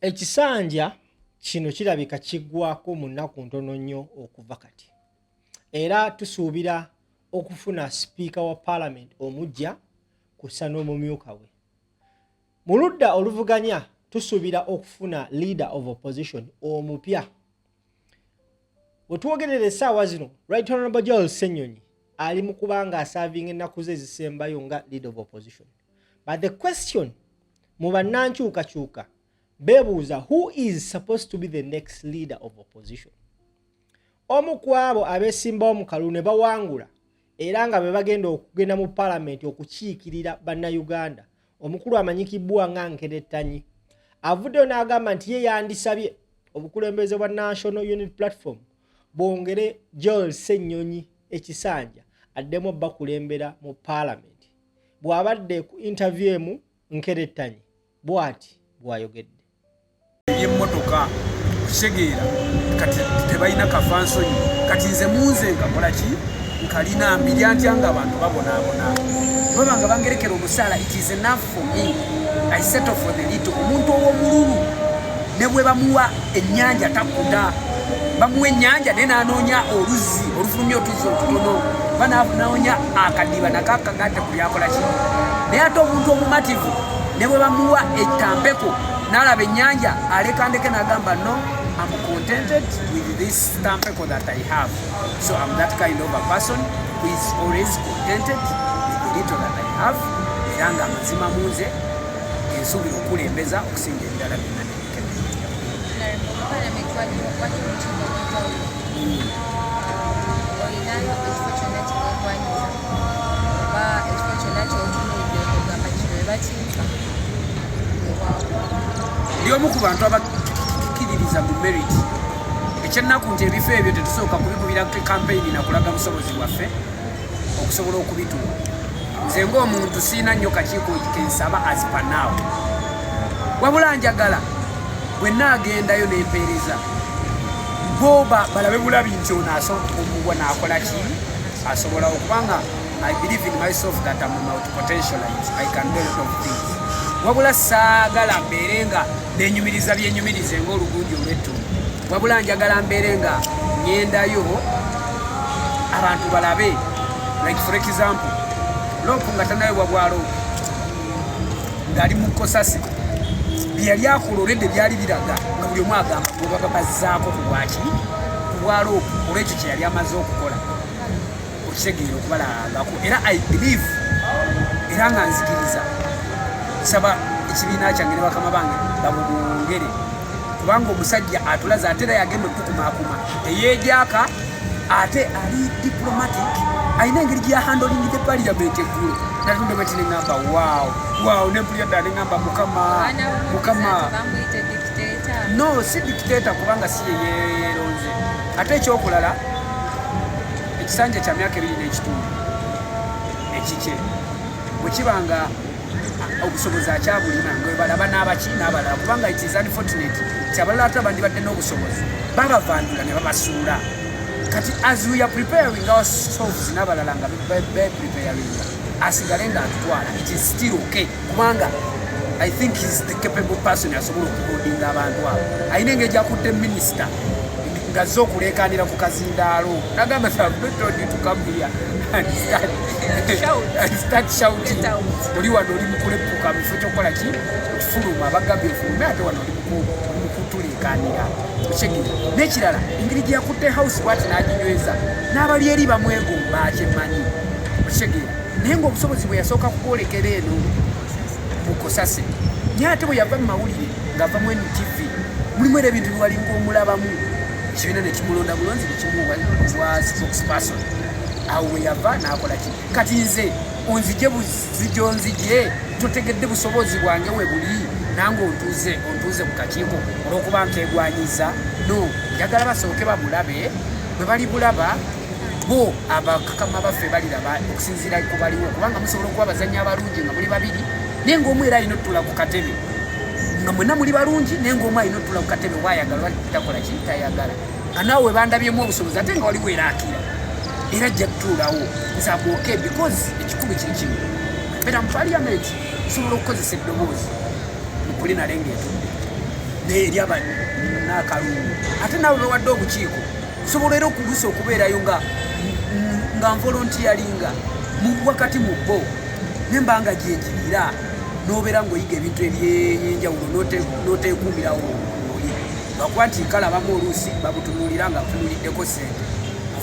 Ekisanja kino kirabika kiggwako mu nnaku ntono nnyo okuva kati. Era tusuubira okufuna sipiika wa Parliament omuggya kussa n'omumyuka we. Mu ludda oluvuganya tusuubira okufuna leader of opposition omupya. Bwe twogerera essaawa zino, Right Honourable Joel Ssenyonyi ali mu kuba nga asaavinga ennaku ze ezisembayo nga leader of opposition. But the question mu bannankyukakyuka beebuuza who is supposed to be the next leader of opposition. Omu ku abo abeesimbawo mu kalulu ne bawangula era nga be bagenda okugenda mu Parliament okukiikirira bannayuganda, omukulu amanyikibbwa nga Nkerettanyi avuddeyo n'agamba nti ye yandisabye obukulembeze bwa National Unity Platform bwongere Joel Ssenyonyi ekisanja addemu bakulembera mu Parliament. Bw'abadde ku interview emu Nkerettanyi bw'ati bw'ayogedde. Emmotoka kusegeera kati tebalina kafansonyi kati nze munze nkakola ki nkalina mbirya ntya nga abantu babonaabona baba nga bangerekera omusaala it is enough for me. I settle for the little. Omuntu ow'omululu ne bwe bamuwa ennyanja takuta bamuwa ennyanja naye n'anoonya oluzzi olufulumya otuzzi otutono banaafunoonya akadiba nakakagate ku byakola ki naye ate omuntu omumativu ne bwe bamuwa ettampeko n'alaba ennyanja alekandeke n'agamba no, I'm contented with this tampeko that I have. So I'm that kind of a person who is always contented with the little that I have. Era nga amazima munze ensuubira okulembeza okusinga ebirala byonna ndi omu ku bantu abakkiririza mu merit. Ekyennaku nti ebifo ebyo tetusooka kubikubira kampeyini nakulaga busobozi bwaffe okusobola okubituula. Nze ng'omuntu siina nnyo kakiiko kensaba azipanaawo, wabula njagala bwe naagendayo n'empeereza boba balabe bulabi nti ono omubwa n'akola ki asobola okubanga I believe in myself that I'm multi-potentialite. I can do a lot of things. Wabula saagala mbeere nga nenyumiriza byenyumirize ng'olugunju olw'ettundu, wabula njagala mbeere nga ngendayo abantu balabe. Like for example, Loopu nga tanaweebwa bwalo ng'ali mu Kosasi byali akola olwedde byali biraga nga buli omu agamba bwe babazzaako ku bwaki ku bwa Loopu olw'ekyo kye yali amaze okukola okitegeera okubalagako. Era I believe era nga nzikiriza saba ekibiina kyange ne bakama bange babugongere kubanga omusajja atulaze ate era yagenda okukumaakuma teyeejaka ate ali diplomatic ayina engeri gye yahandling the parliament eggulo natunde bati ne ngamba wow nempulya ddala ne ngamba mukama no si dictator kubanga si yeyeronze. Ate ekyokulala ekisanja kya myaka 2 n'ekitundu ekike bwe kibanga obusobozi akyabulina nga balaba n'abaki n'abalala kubanga it is unfortunate nti abalala ate bandibadde n'obusobozi babavandula ne babasuula. Kati as we are preparing ourselves n'abalala nga preparing asigale nga atutwala it is still okay kubanga I think he's the capable person asobola okuholdinga abantu abo. Ayina engeri gyakutte minisita nga zo okuleekaanira ku kazindaalo nagamba to come here and start shouting. Oli wano oli mukulepuka bifo kyokukola ki okifuluma abagambye ofulume ate wano oli mukutuleekaanira okyegera. N'ekirala engeri gye yakutte house bwati n'aginyweza n'abali eri bamwegomba akyemanyi okyegera. Naye ng'obusobozi bwe yasooka kukwolekera eno mu Kosase naye ate bwe yava mu mawulire ng'ava mu NTV mulimu era ebintu biwalinga omulabamu ekibiina ne kimulonda bulonzi ne kimuwa spokesperson. Awo we yava n'akola ki kati nze onzije buzijo nzije totegedde busobozi bwange we buli nange ontuuze mu kakiiko olw'okuba nkegwanyiza no njagala basooke babulabe bwe bali bulaba bo abakakama baffe baliraba okusinziira ku baliwo kubanga musobola okuba abazannyi abalungi nga muli babiri naye ng'omu era alina ottula ku katebe nga mwenna muli balungi naye ng'omu alina ottula ku katebe waayagala takola ki tayagala nga naawe bandabyemu obusobozi ate nga waliwo eraakira era ajja kutuulawo nze amwoke because ekikumi kiri kimu mbeera mu parliament nsobola okukozesa eddoboozi mukuli nalenga etudde n'eryaba n'akalungu ate nawe bawadde obukiiko osobola era okulusa okubeerayo nga volontiyalinga wakati mu bo nembanga gyegirira nobeera ng'oyiga ebintu ebyenjawulo n'oteekuumirawo oli lwakuba nti kalabamu oluusi babutunuulira nga butunuuliddeko sente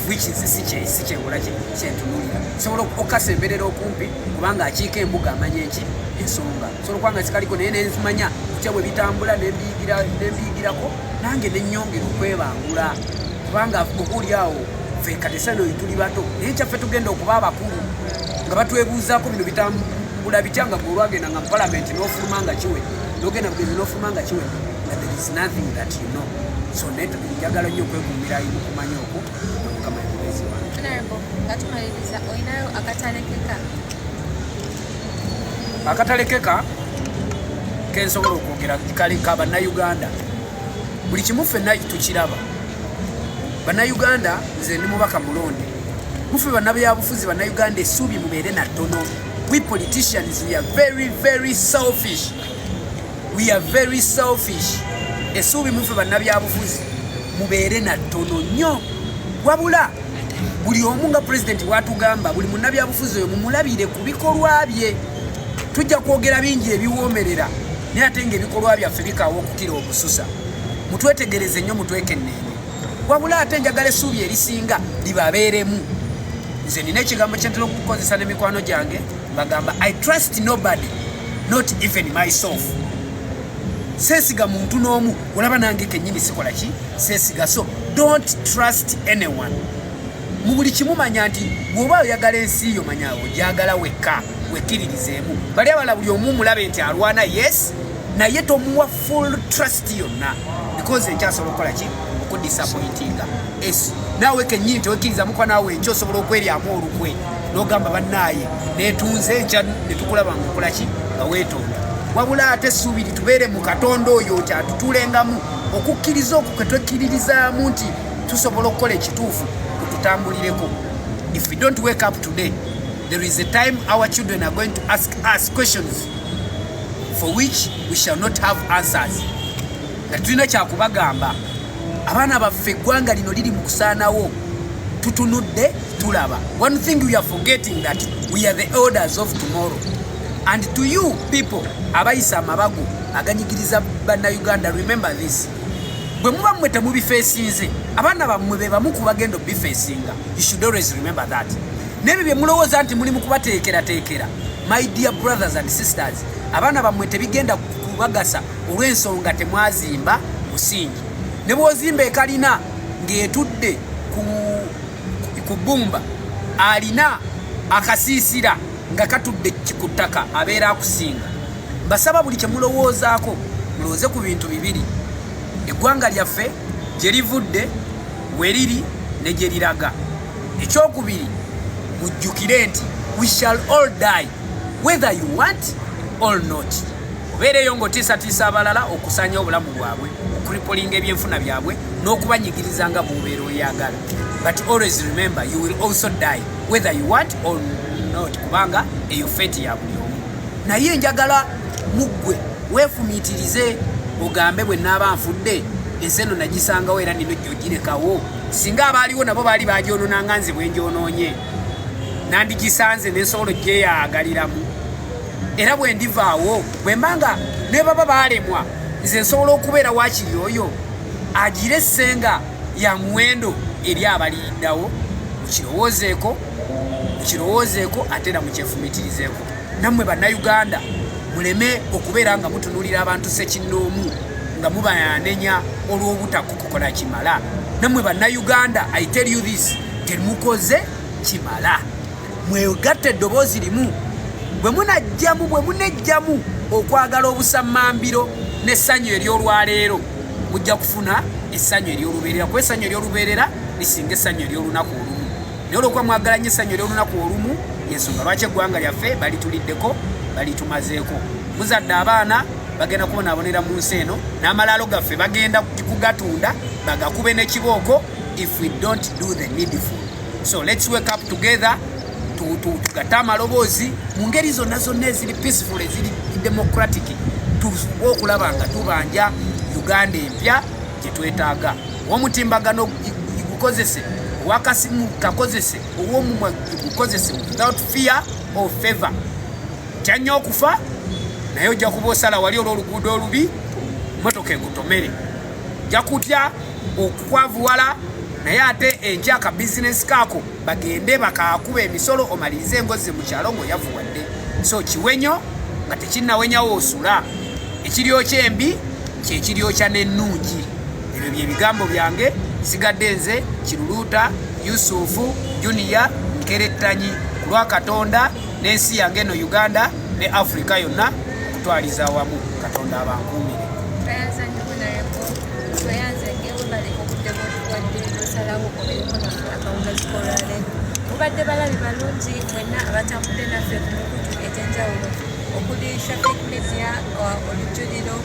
wikizi si kyewola kyentunuulira sobola okasemberera okumpi kubanga akiika embuga amanya eki ensonga sobola kubanga sikaliko naye nenzimanya kutya bwe bitambula nembiyigirako nange nenyongera okwebangula kubanga okuli awo ffe katesano tuli bato naye kyaffe tugenda okuba abakulu nga batwebuuzaako bino bitambula bitya nga golwagenda nga mu palamenti n'ofuluma nga kiwedde n'ogenda bugezi n'ofuluma nga kiwedde nga there is nothing that you know so naye njagala nnyo okwekuumira kumanya okwo nomukama yomulezi wange nga tumaliriza olinayo akatalekeka kensobola okwogera kaleka bannayuganda buli kimu ffenna tukiraba bannayuganda nze ndi mubaka mulonde mufe bannabyabufuzi bannayuganda essuubi mubeere na ttono we politicians we are very very selfish essuubi mufe bannabyabufuzi mubeere na ttono nnyo wabula buli omu nga pulezidenti bwatugamba buli munnabyabufuzi oyo mumulabire ku bikolwa bye tujja kwogera bingi ebiwoomerera naye ate ngaebikolwa byaffe bikaawa okukira obususa mutwetegereze nnyo mutwekenneene wabula ate njagala essuubi erisinga libabeeremu nze nina ekigambo kyentera okukozesa n'emikwano gyange bagamba I trust nobody not even myself seesiga muntu n'omu olaba nange kennyini sikola ki seesiga so don't trust anyone mu buli kimu manya nti bw'oba oyagala ensi yo manya ogyagala wekka wekkiririzeemu bali abala buli omu mulabe nti alwana yes naye tomuwa full trust yonna because ekyasobola okukola ki okudisappointinga es naawe kennyini tewekkirizamuko naawe ekyo osobola okweryamu olukwe n'ogamba bannaaye neetunze enkya ne tukulaba ngaokola ki nga weetonda wabula ate essuubi litubeere mu katonda oyo nti atutuulengamu okukkiriza okwo kwe twekkiririzaamu nti tusobola okukola ekituufu kututambulireko. If we don't wake up today, there is a time our children are going to ask us questions for which we shall not have answers. Nga tulina kyakubagamba abaana baffe eggwanga lino liri mu kusaanawo tutunudde tulaba. One thing we are forgetting that we are the elders of tomorrow. And to you people abayisa amabago aganyigiriza bannayuganda, remember this. Bwe muba mmwe temubifeesinze abaana bammwe be bamu ku bagenda obifeesinga. You should always remember that. Nebyo bye mulowooza nti muli mu kubateekerateekera, my dear brothers and sisters, abaana bammwe tebigenda kubagasa olw'ensonga temwazimba musingi. Ne bw'ozimba ekalina ng'etudde ku bbumba alina akasiisira nga katudde ku ttaka abeera akusinga. Mbasaba buli kye mulowoozaako mulowooze ku bintu bibiri: eggwanga lyaffe gye livudde, we liri ne gye liraga. Ekyokubiri, mujjukire nti we shall all die whether you want or not. Obeereyo ng'otiisatiisa abalala okusanya obulamu bwabwe, okuripolinga ebyenfuna byabwe n'okubanyigiriza nga bw'obeera oyagala. But always remember, you will also die whether you want or not, kubanga eyo fate ya buli omu. Naye njagala muggwe weefumiitirize ogambe bwe naaba nfudde ensi eno nagisangawo era nino gy'ogirekawo. Singa abaaliwo nabo baali bagyonoonanga nze bwe ngyonoonye, nandigisanze n'ensobola gyeyaagaliramu. Era bwe ndivaawo bwe mbanga ne baba baalemwa, nze nsobola okubeera waakiri oyo agira essenga ya muwendo eri abaliyiddawo. Mukirowoozeeko ate era mukyefumitirizeeko. Nammwe bannayuganda muleme okubeera nga mutunuulira abantu ssekinnoomu nga mubanenya olw'obutakukola kimala. Nammwe bannayuganda, I tell you this, temukoze kimala. Mwegatte eddoboozi limu. Bwe munejjamu okwagala obusammambiro n'essanyu ery'olwaleero, mujja kufuna essanyu ery'olubeerera. Kuba essanyu ery'olubeerera lisinga essanyu ery'olunaku olumu. Naye olwokuba mwagala nnyo essanyu ery'olunaku olumu, y'ensonga lwaki eggwanga lyaffe balituliddeko, balitumazeeko. Muzadde abaana bagenda kubonaabonera mu nsi eno, n'amalaalo gaffe bagenda kugatunda bagakube n'ekibooko if we don't do the needful. So let's wake up together, tugatte amaloboozi mu ngeri zonna eziri peaceful, eziri democratic, okulaba nga tubanja Uganda empya gye twetaaga. Omutimbagano gukozese, wakasimu kakozese, ow'omumwa gukozese without fear or favor. Tyanyo okufa naye ojja kuba osala wali olw'oluguudo olubi motoka egutomere. Ojja kutya okukwavuwala naye ate enkya ka bizinesi kaako bagende bakaakuba emisolo omalirize engozi mu kyalo ng'oyavuwadde. So kiwenyo nga tekinnawenyawo osula. Ekiryo kyembi kyekiryo kya n'ennungi. Ebyo bye bigambo byange. Sigadde nze Kiruluuta Yusufu Junior Nkerettanyi ku lwa Katonda n'ensi yange eno Uganda ne Africa yonna okutwaliza awamu. Katonda abankuumire. Mubadde balabi balungi mwenna abatambudde naffe ku mikutu egy'enjawulo okuli Shafik Media, Olujjuliro,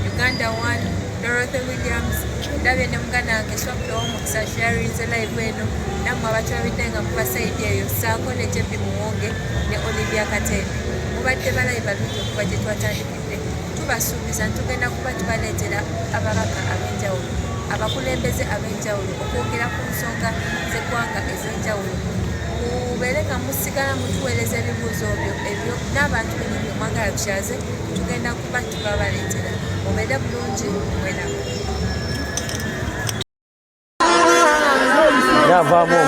Uganda One, Dorothy Williams, ndabye ne muganda wange Swapto Omukisa sharinze live eno, nammwe abatulabidde nga muva sayidi eyo ssaako ne Jebi Muwonge ne Olivia Katembe. Mubadde balabi balungi okuva gye twatandikidde. Tubasuubiza tugenda kuba tubaleetera ababaka ab'enjawulo, abakulembeze ab'enjawulo okwogera ku nsonga z'eggwanga ez'enjawulo. Mubeere nga musigala mutuweereza ebibuuzo ebyo n'abantu bye mwagala tukyaze tugenda kuba tubabaleetera. Mubeere bulungi mwena. Yavaamu